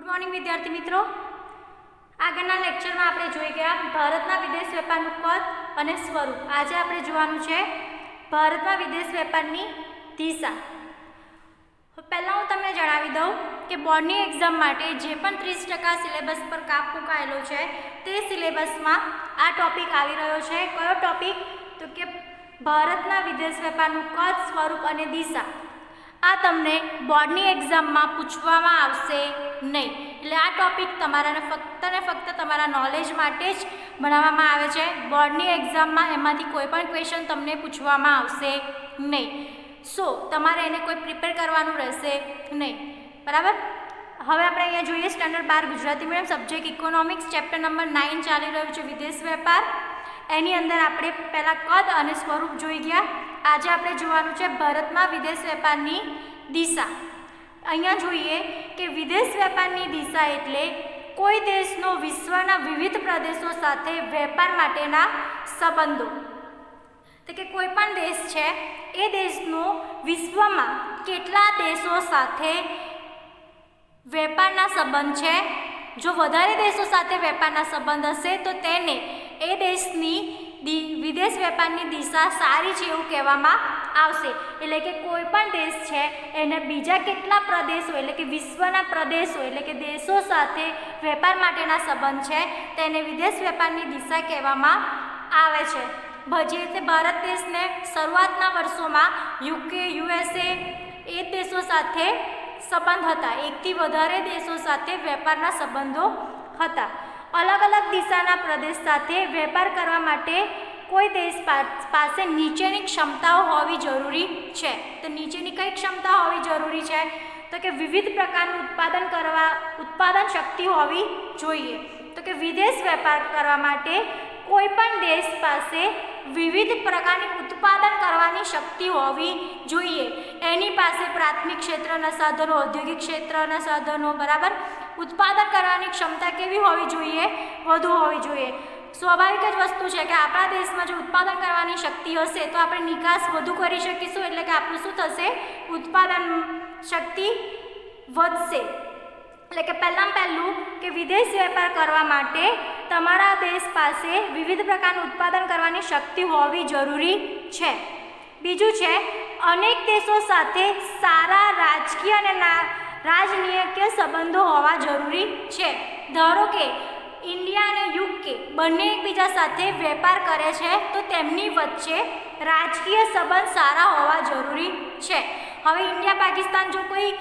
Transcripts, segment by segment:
Good morning विद्यार्थी मित्रों। આગળના લેક્ચરમાં આપણે જોઈ ગયા ભારતના વિદેશ વેપારનું કદ અને સ્વરૂપ। આજે આપણે જોવાનું છે ભારતમાં વિદેશ વેપારની દિશા। પહેલાં હું તમને જણાવી દઉં કે બોર્ડની એક્ઝામ માટે જે પણ 30% સિલેબસ પર કાપ મુકાયેલો છે તે સિલેબસમાં આ ટોપિક આવી રહ્યો છે। કયો ટોપિક? તો કે ભારતના વિદેશ વેપારનું કદ, સ્વરૂપ અને દિશા। આ તમને બોર્ડની એક્ઝામમાં પૂછવામાં આવશે નહીં, એટલે આ ટોપિક તમારાને ફક્ત ને ફક્ત તમારા નોલેજ માટે જ ભણાવવામાં આવે છે। બોર્ડની એક્ઝામમાં એમાંથી કોઈ પણ ક્વેશ્ચન તમને પૂછવામાં આવશે નહીં। સો તમારે એને કોઈ પ્રિપેર કરવાનું રહેશે નહીં, બરાબર। હવે આપણે અહીંયા જોઈએ standard 12 Gujarati medium subject economics chapter number 9 ચાલી રહ્યું છે વિદેશ વેપાર। એની અંદર આપણે પહેલાં કદ અને સ્વરૂપ જોઈ ગયા। આજે આપણે જોવાનું છે ભારતમાં વિદેશ વેપારની દિશા। અહીંયા જોઈએ કે વિદેશ વેપારની દિશા એટલે કોઈ દેશનો વિશ્વના વિવિધ પ્રદેશો સાથે વેપાર માટેના સંબંધો। તો કે કોઈ પણ દેશ છે એ દેશનો વિશ્વમાં કેટલા દેશો સાથે વેપારના સંબંધ છે। જો વધારે દેશો સાથે વેપારના સંબંધ હશે તો તેને એ દેશની વિદેશ વેપારની દિશા સારી છે એવું કહેવામાં આવશે। એટલે કે કોઈ પણ દેશ છે એને બીજા કેટલા પ્રદેશો એટલે કે વિશ્વના પ્રદેશો એટલે કે દેશો સાથે વેપાર માટેના સંબંધ છે તેને વિદેશ વેપારની દિશા કહેવામાં આવે છે। જે રીતે ભારત દેશને શરૂઆતના વર્ષોમાં યુકે, USA એ દેશો સાથે સંબંધ હતા, એકથી વધારે દેશો સાથે વેપારના સંબંધો હતા। અલગ અલગ દિશાના પ્રદેશ સાથે વેપાર કરવા માટે કોઈ દેશ પાસે નીચેની ક્ષમતાઓ હોવી જરૂરી છે। તો નીચેની કઈ ક્ષમતા હોવી જરૂરી છે? તો કે વિવિધ પ્રકારનું ઉત્પાદન શક્તિ હોવી જોઈએ। તો કે વિદેશ વેપાર કરવા માટે કોઈ પણ દેશ પાસે વિવિધ પ્રકારની ઉત્પાદન કરવાની શક્તિ હોવી જોઈએ। એની પાસે પ્રાથમિક ક્ષેત્રના સાધનો, ઔદ્યોગિક ક્ષેત્રના સાધનો, બરાબર, ઉત્પાદન કરવાની ક્ષમતા કેવી હોવી જોઈએ? વધુ હોવી જોઈએ। સ્વાભાવિક જ વસ્તુ છે કે આપણા દેશમાં જો ઉત્પાદન કરવાની શક્તિ હશે તો આપણે નિકાસ વધુ કરી શકીશું, એટલે કે આપણું શું થશે? ઉત્પાદન શક્તિ વધશે। એટલે કે પહેલું કે વિદેશ વેપાર કરવા માટે તમારા દેશ પાસે વિવિધ પ્રકારનું ઉત્પાદન કરવાની શક્તિ હોવી જરૂરી છે। બીજું છે અનેક દેશો સાથે સારા રાજકીય અને રાજનીતિક સંબંધો હોવા જરૂરી છે। ધારો કે ઇન્ડિયા અને યુકે બંને એકબીજા સાથે વેપાર કરે છે તો તેમની વચ્ચે રાજકીય સંબંધ સારા હોવા જરૂરી છે। હવે ઇન્ડિયા પાકિસ્તાન જો કોઈ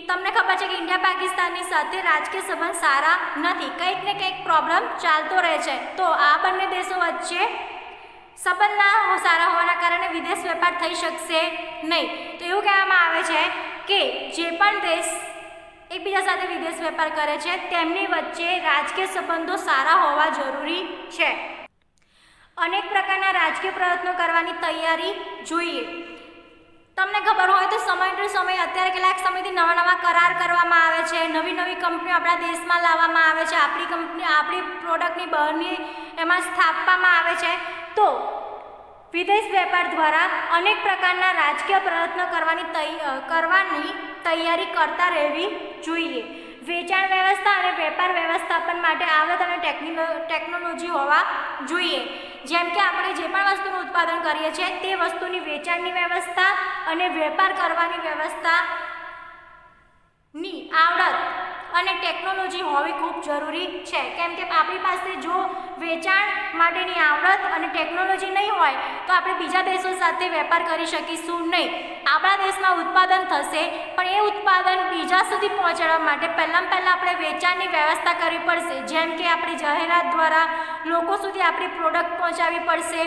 તમને ખબર છે કે ઇન્ડિયા પાકિસ્તાનની સાથે રાજકીય સંબંધ સારા નથી, કંઈક ને કંઈક પ્રોબ્લેમ ચાલતો રહે છે, તો આ બંને દેશો વચ્ચે સંબંધ ના સારા હોવાના કારણે વિદેશ વેપાર થઈ શકશે નહીં। તો એવું કહેવામાં આવે છે કે જે પણ દેશ એકબીજા સાથે વિદેશ વેપાર કરે છે તેમની વચ્ચે રાજકીય સંબંધો સારા હોવા જરૂરી છે। અનેક પ્રકારના રાજકીય પ્રયત્નો કરવાની તૈયારી જોઈએ। તમને ખબર હોય તો સમય ટુ સમય અત્યારે કેટલાક સમયથી નવા કરાર કરવામાં આવે છે, નવી કંપનીઓ આપણા દેશમાં લાવવામાં આવે છે, આપણી કંપની આપણી પ્રોડક્ટની બહારની એમાં સ્થાપવામાં આવે છે। તો વિદેશ વેપાર દ્વારા અનેક પ્રકારના રાજકીય પ્રયત્નો કરવાની તૈયારી કરતા રહેવી જોઈએ। વેચાણ વ્યવસ્થા અને વેપાર વ્યવસ્થાપન માટે આવડત અને ટેકનોલોજી હોવા જોઈએ। જેમ કે આપણે જે પણ વસ્તુનું ઉત્પાદન કરીએ છીએ તે વસ્તુની વેચાણની વ્યવસ્થા અને વેપાર કરવાની વ્યવસ્થાની આવડત અને ટેકનોલોજી હોવી ખૂબ જરૂરી છે। કેમ કે આપણી પાસે જો વેચાણ માટેની આવડત અને ટેકનોલોજી નહીં હોય તો આપણે બીજા દેશો સાથે વેપાર કરી શકીશું નહીં। આપણા દેશમાં ઉત્પાદન થશે પણ એ ઉત્પાદન બીજા સુધી પહોંચાડવા માટે પહેલાં આપણે વેચાણની વ્યવસ્થા કરવી પડશે। જેમ કે આપણી જાહેરાત દ્વારા લોકો સુધી આપણી પ્રોડક્ટ પહોંચાડવી પડશે।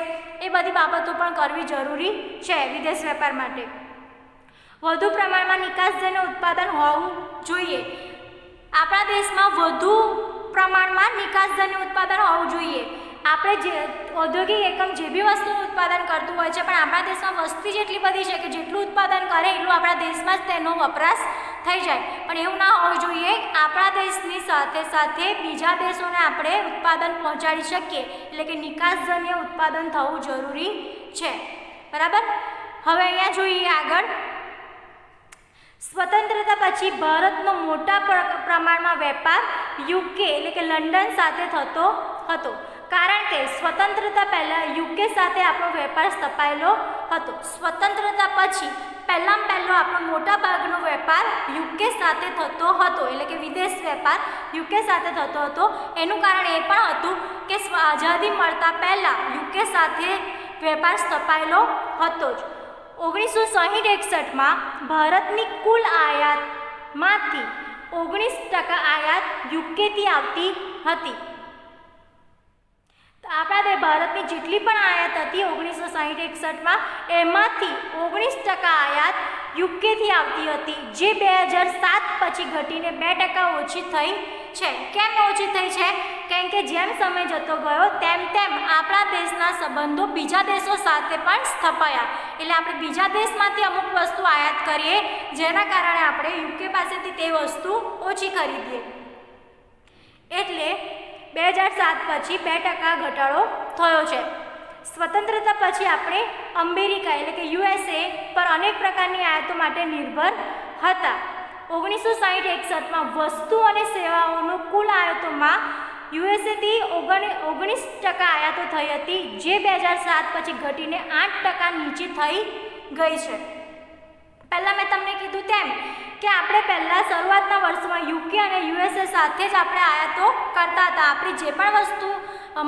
એ બધી બાબતો પણ કરવી જરૂરી છે વિદેશ વેપાર માટે। વધુ પ્રમાણમાં નિકાસજન્ય ઉત્પાદન હોવું જોઈએ। આપણા દેશમાં વધુ પ્રમાણમાં નિકાસજન્ય ઉત્પાદન હોવું જોઈએ। આપણે જે ઔદ્યોગિક એકમ જે બી વસ્તુનું ઉત્પાદન કરતું હોય છે પણ આપણા દેશમાં વસ્તી જેટલી બધી છે કે જેટલું ઉત્પાદન કરે એટલું આપણા દેશમાં જ તેનો વપરાશ થઈ જાય, પણ એવું ના હોવું જોઈએ। આપણા દેશની સાથે સાથે બીજા દેશોને આપણે ઉત્પાદન પહોંચાડી શકીએ, એટલે કે નિકાસજન્ય ઉત્પાદન થવું જરૂરી છે, બરાબર। હવે અહીંયા જોઈએ આગળ સ્વતંત્રતા પછી ભારતનો મોટા પ્રમાણમાં વેપાર યુકે એટલે કે લંડન સાથે થતો હતો, કારણ કે સ્વતંત્રતા પહેલાં યુકે સાથે આપણો વેપાર સ્થપાયેલો હતો. સ્વતંત્રતા પછી પહેલો આપણો મોટા ભાગનો વેપાર યુકે સાથે થતો હતો, એટલે કે વિદેશ વેપાર યુકે સાથે થતો હતો. એનું કારણ એ પણ હતું કે આઝાદી મળતા પહેલાં યુકે સાથે વેપાર સ્થપાયેલો હતો જ. 1960-61માં ભારતની કુલ આયાતમાંથી 19% આયાત યુકેથી આવતી હતી. આપણા ભારતની જેટલી પણ આયાત હતી 1960-61માં એમાંથી 19% આયાત યુકેથી આવતી હતી, જે 2007 પછી ઘટીને 2% ઓછી થઈ છે. કેમ ઓછી થઈ છે? કેમ કે જેમ સમય જતો ગયો તેમ આપણા દેશના સંબંધો બીજા દેશો સાથે પણ સ્થપાયા, એટલે આપણે બીજા દેશમાંથી અમુક વસ્તુ આયાત કરીએ, જેના કારણે આપણે યુકે પાસેથી તે વસ્તુ ઓછી ખરીદીએ. એટલે 2007 પછી 2% ઘટાડો થયો છે. સ્વતંત્રતા પછી આપણે અમેરિકા એટલે કે USA પર અનેક પ્રકારની આયાતો માટે નિર્ભર હતા. 1960-61માં વસ્તુ અને સેવાઓનો કુલ આયાતોમાં યુએસએથી 19% આયાતો થઈ હતી, જે 2007 પછી ઘટીને 8% નીચે થઈ ગઈ છે. પહેલાં મેં તમને કીધું તેમ કે આપણે પહેલાં શરૂઆતના વર્ષમાં યુકે અને યુએસએ સાથે જ આપણે આયાતો કરતા હતા. આપણી જે પણ વસ્તુ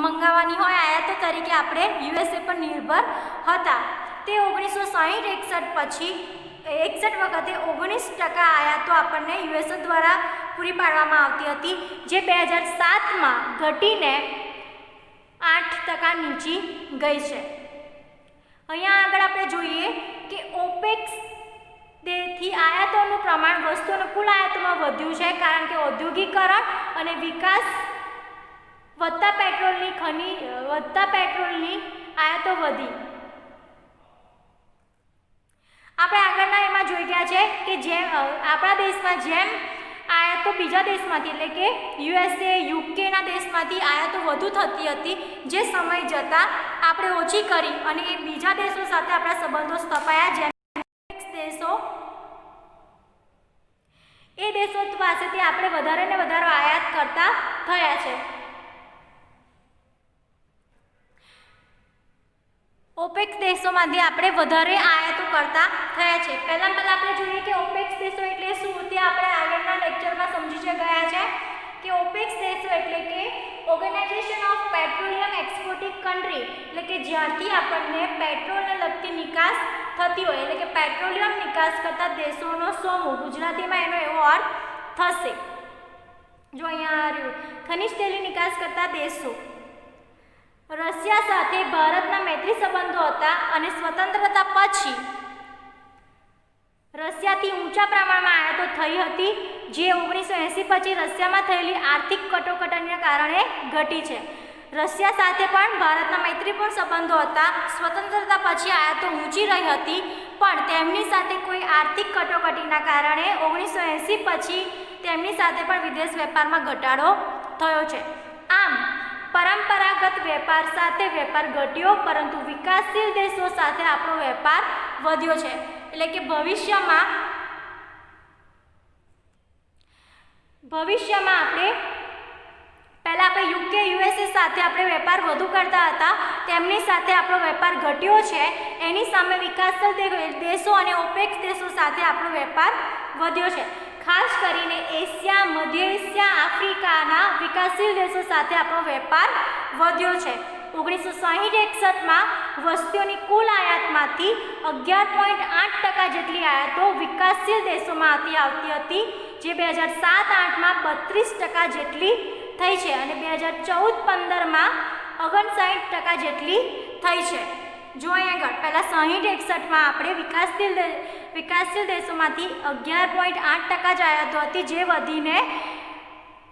મંગાવવાની હોય આયાતો તરીકે આપણે યુએસએ પર નિર્ભર હતા. તે 1960-61 પછી 61 વખતે 19% આયાતો આપણને યુએસએ દ્વારા પૂરી પાડવામાં આવતી હતી, જે 2007માં ઘટીને 8% નીચી ગઈ છે. અહીંયા આગળ આપણે જોઈએ કે ઓપેક્સ થી આયાતોનું પ્રમાણ વસ્તુઓના કુલ આયાતોમાં વધ્યું છે, કારણ કે ઔદ્યોગિકરણ અને વિકાસ વધતા પેટ્રોલની આયાતો વધી. આપણે આગળના એમાં જોઈ ગયા છે કે જેમ આપણા દેશમાં જેમ આયાતો બીજા દેશમાંથી એટલે કે યુએસએ યુકેના દેશમાંથી આયાતો વધુ થતી હતી, જે સમય જતાં આપણે ઓછી કરી અને એ બીજા દેશો સાથે આપણા સંબંધો સ્થપાયા. જેમ દેશો એ દેશો પાસેથી આપણે વધારે ને વધારે આયાત કરતા થયા છે. ઓપેક્સ દેશોમાંથી આપણે વધારે આયાતો કરતા થયા છે. પહેલાં આપણે જોઈએ કે ઓપેક્સ દેશો એટલે શું, તે આપણે આગળના લેક્ચરમાં સમજી ગયા છે કે ઓપેક્સ દેશો એટલે કે organisation of petroleum exporting country, એટલે કે જ્યાંથી આપણને પેટ્રોલને લગતી નિકાસ થતી હોય, એટલે કે પેટ્રોલિયમ નિકાસ કરતા દેશોનો સમૂહ. ગુજરાતીમાં એનો એવો અર્થ થશે. જો અહીંયા આવ્યું ખનિજ તેલની નિકાસ કરતા દેશો. રશિયા સાથે ભારતના મૈત્રી સંબંધો હતા અને સ્વતંત્રતા પછી રશિયાથી ઊંચા પ્રમાણમાં આયાતો થઈ હતી, જે 1980 પછી રશિયામાં થયેલી આર્થિક કટોકટીના કારણે ઘટી છે. રશિયા સાથે પણ ભારતના મૈત્રીપૂર્ણ સંબંધો હતા. સ્વતંત્રતા પછી આયાતો ઊંચી રહી હતી, પણ તેમની સાથે કોઈ આર્થિક કટોકટીના કારણે 1980 પછી તેમની સાથે પણ વિદેશ વેપારમાં ઘટાડો થયો છે. આમ પરંપરાગત વેપાર સાથે વેપાર ઘટ્યો, પરંતુ વિકાસશીલ દેશો સાથે આપણો વેપાર વધ્યો છે. એટલે કે ભવિષ્યમાં આપણે પહેલાં આપણે યુકે યુએસએ સાથે આપણે વેપાર વધુ કરતા હતા, તેમની સાથે આપણો વેપાર ઘટ્યો છે. એની સામે વિકાસશીલ દેશો અને ઓપેક્સ દેશો સાથે આપણો વેપાર વધ્યો છે. ખાસ કરીને એશિયા, મધ્ય એશિયા, આફ્રિકાના વિકાસશીલ દેશો સાથે આપણો વેપાર વધ્યો છે. 1960-61માં વસ્તુઓની કુલ આયાતમાંથી 11.8% જેટલી આયાતો વિકાસશીલ દેશોમાંથી આવતી હતી, જે 2007-8માં 32% જેટલી થઈ છે અને 2014-15માં 59% જેટલી થઈ છે. જો અહીંયા આગળ પહેલાં 60-61માં આપણે વિકાસશીલ દેશોમાંથી 11.8% જ આયાતો હતી, જે વધીને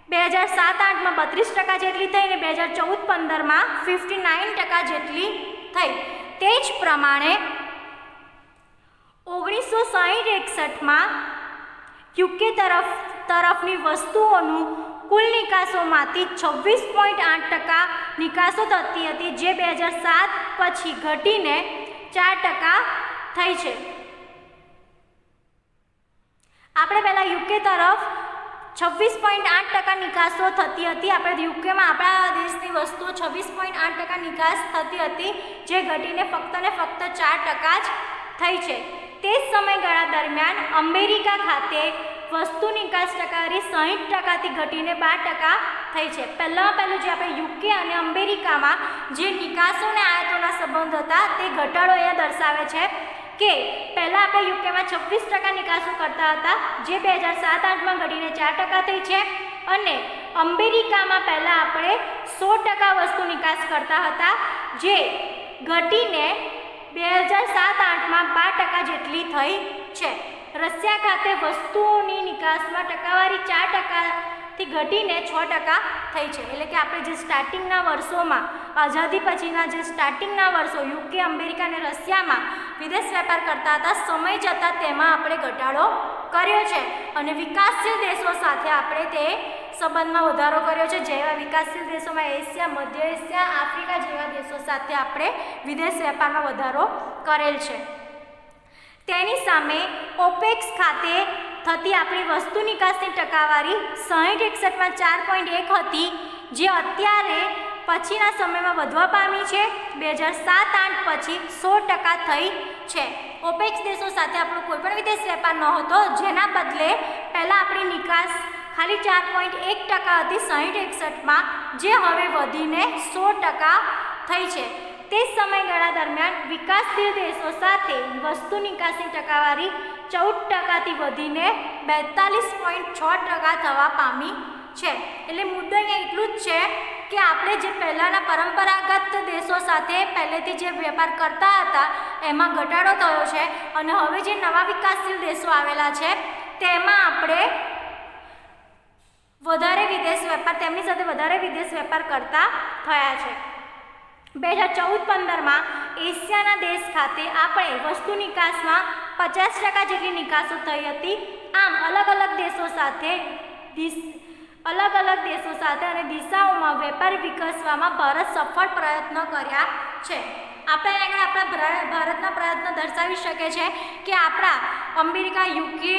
2007-8માં 32% જેટલી થઈ અને 2014-15માં 59% જેટલી થઈ. તે જ પ્રમાણે 1960-61માં યુકે તરફની વસ્તુઓનું કુલ નિકાસોમાંથી 26.8% નિકાસો થતી હતી, જે 2007 પછી ઘટીને 4% થઈ છે. આપણે પહેલાં યુકે તરફ 26.8% નિકાસો થતી હતી. આપણે યુકેમાં આપણા દેશની વસ્તુઓ 26.8% નિકાસ થતી હતી, જે ઘટીને ફક્ત ને ફક્ત 4% જ થઈ છે. તે જ સમયગાળા દરમિયાન અમેરિકા ખાતે વસ્તુ નિકાસ ટકાવારી 60%થી ઘટીને 12% થઈ છે. પહેલું જે આપણે યુકે અને અમેરિકામાં જે નિકાસો અને આયાતોના સંબંધ હતા તે ઘટાડો અહીંયા દર્શાવે છે કે પહેલાં આપણે યુકેમાં 26% નિકાસો કરતા હતા, જે 2007-8માં ઘટીને 4% થઈ છે, અને અમેરિકામાં પહેલાં આપણે 100% વસ્તુ નિકાસ કરતા હતા, જે ઘટીને 2007-8માં 12% જેટલી થઈ છે. રશિયા ખાતે વસ્તુઓની નિકાસમાં ટકાવારી 4%થી ઘટીને 6% થઈ છે. એટલે કે આપણે જે સ્ટાર્ટિંગના વર્ષોમાં આઝાદી પછીના જે સ્ટાર્ટિંગના વર્ષો યુકે, અમેરિકા અને રશિયામાં વિદેશ વેપાર કરતા હતા, સમય જતાં તેમાં આપણે ઘટાડો કર્યો છે, અને વિકાસશીલ દેશો સાથે આપણે તે સંબંધમાં વધારો કર્યો છે. જેવા વિકાસશીલ દેશોમાં એશિયા, મધ્ય એશિયા, આફ્રિકા જેવા દેશો સાથે આપણે વિદેશ વેપારમાં વધારો કરેલ છે. તેની સામે ઓપેક્સ ખાતે થતી આપણી વસ્તુ નિકાસની ટકાવારી 60-61માં 4.1 હતી, જે અત્યારે પછીના સમયમાં વધવા પામી છે. 2007-8 પછી 100% થઈ છે. ઓપેક્સ દેશો સાથે આપણો કોઈપણ વિદેશ વેપાર ન હતો, જેના બદલે પહેલાં આપણી નિકાસ ખાલી 4.1% હતી 60-61માં, જે હવે વધીને 100% થઈ છે. તે સમયગાળા દરમિયાન વિકાસશીલ દેશો સાથે વસ્તુ નિકાસની ટકાવારી 14%થી વધીને 42.6% થવા પામી છે. એટલે મુદ્દો અહીંયા એટલું જ છે કે આપણે જે પહેલાંના પરંપરાગત દેશો સાથે પહેલેથી જે વેપાર કરતા હતા એમાં ઘટાડો થયો છે, અને હવે જે નવા વિકાસશીલ દેશો આવેલા છે તેમાં આપણે તેમની સાથે વધારે વિદેશ વેપાર કરતા થયા છે. 2014-15માં એશિયાના દેશ ખાતે આપણે વસ્તુ નિકાસમાં 50% જેટલી નિકાસો થઈ હતી. આમ અલગ અલગ દેશો સાથે અને દિશાઓમાં વેપાર વિકસવામાં ભારત સફળ પ્રયત્ન કર્યા છે. આપણે આગળ આપણા ભારતના પ્રયત્ન દર્શાવી શકે છે કે આપણા અમેરિકા, યુકે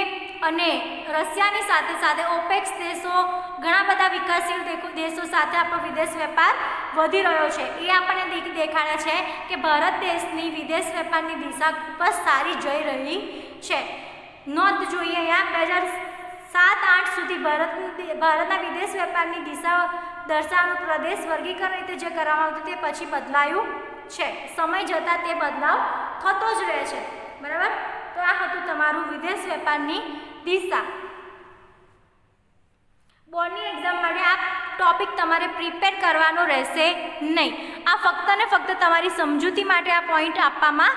અને રશિયાની સાથે સાથે ઓપેક્સ દેશો, ઘણા બધા વિકાસશીલ દેશો સાથે આપણો વિદેશ વેપાર વધી રહ્યો છે. એ આપણને દેખાડે છે કે ભારત દેશની વિદેશ વેપારની દિશા ખૂબ જ સારી જઈ રહી છે. નોંધ જોઈએ અહીંયા 2007-8 સુધી ભારતના વિદેશ વેપારની દિશા દર્શાવવાનું પ્રદેશ વર્ગીકરણ રીતે જે કરવામાં આવતું તે પછી બદલાયું છે. સમય જતાં તે બદલાવ થતો જ રહે છે. બરાબર. તો આ હતું તમારું વિદેશ વેપારની દિશા. બોર્ડની એક્ઝામ માટે આ ટોપિક તમારે પ્રિપેર કરવાનો રહેશે નહીં. આ ફક્ત ને ફક્ત તમારી સમજૂતી માટે આ પોઈન્ટ આપવામાં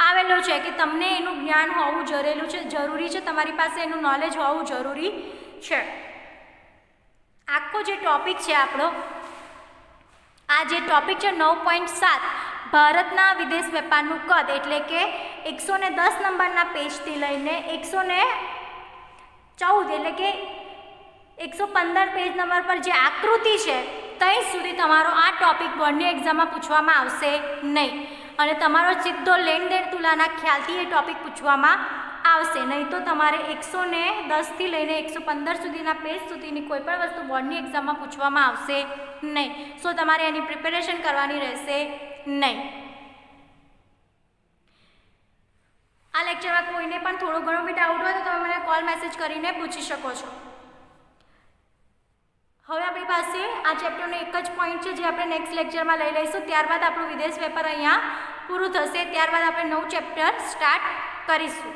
આવેલો છે કે તમને એનું જ્ઞાન હોવું જરૂરી છે, તમારી પાસે એનું નોલેજ હોવું જરૂરી છે. આખો જે ટોપિક છે આપણો, આ જે ટોપિક છે 9.7 ભારતના વિદેશ વેપારનું કદ, એટલે કે 110 નંબરના પેજથી લઈને 114 એટલે કે 115 પેજ નંબર પર જે આકૃતિ છે ત્યાં સુધી તમારો આ ટોપિક બોર્ડની એક્ઝામમાં પૂછવામાં આવશે નહીં, અને તમારો સીધો લેણદેણ તુલાના ખ્યાલથી એ ટોપિક પૂછવામાં આવશે. નહીં તો તમારે 110થી લઈને 115 સુધીના પેજ સુધીની કોઈ પણ વસ્તુ બોર્ડની એક્ઝામમાં પૂછવામાં આવશે નહીં. સો તમારે એની પ્રિપેરેશન કરવાની રહેશે નહીં. આ લેક્ચરમાં કોઈને પણ થોડો ઘણો બી ડાઉટ હોય તો તમે મને કોલ મેસેજ કરીને પૂછી શકો છો. હવે આપણી પાસે આ ચેપ્ટરનો એક જ પોઈન્ટ છે જે આપણે નેક્સ્ટ લેક્ચરમાં લઈ લઈશું. ત્યારબાદ આપણું વિદેશ વેપાર અહીંયા પૂરું થશે. ત્યારબાદ આપણે નવું ચેપ્ટર સ્ટાર્ટ કરીશું.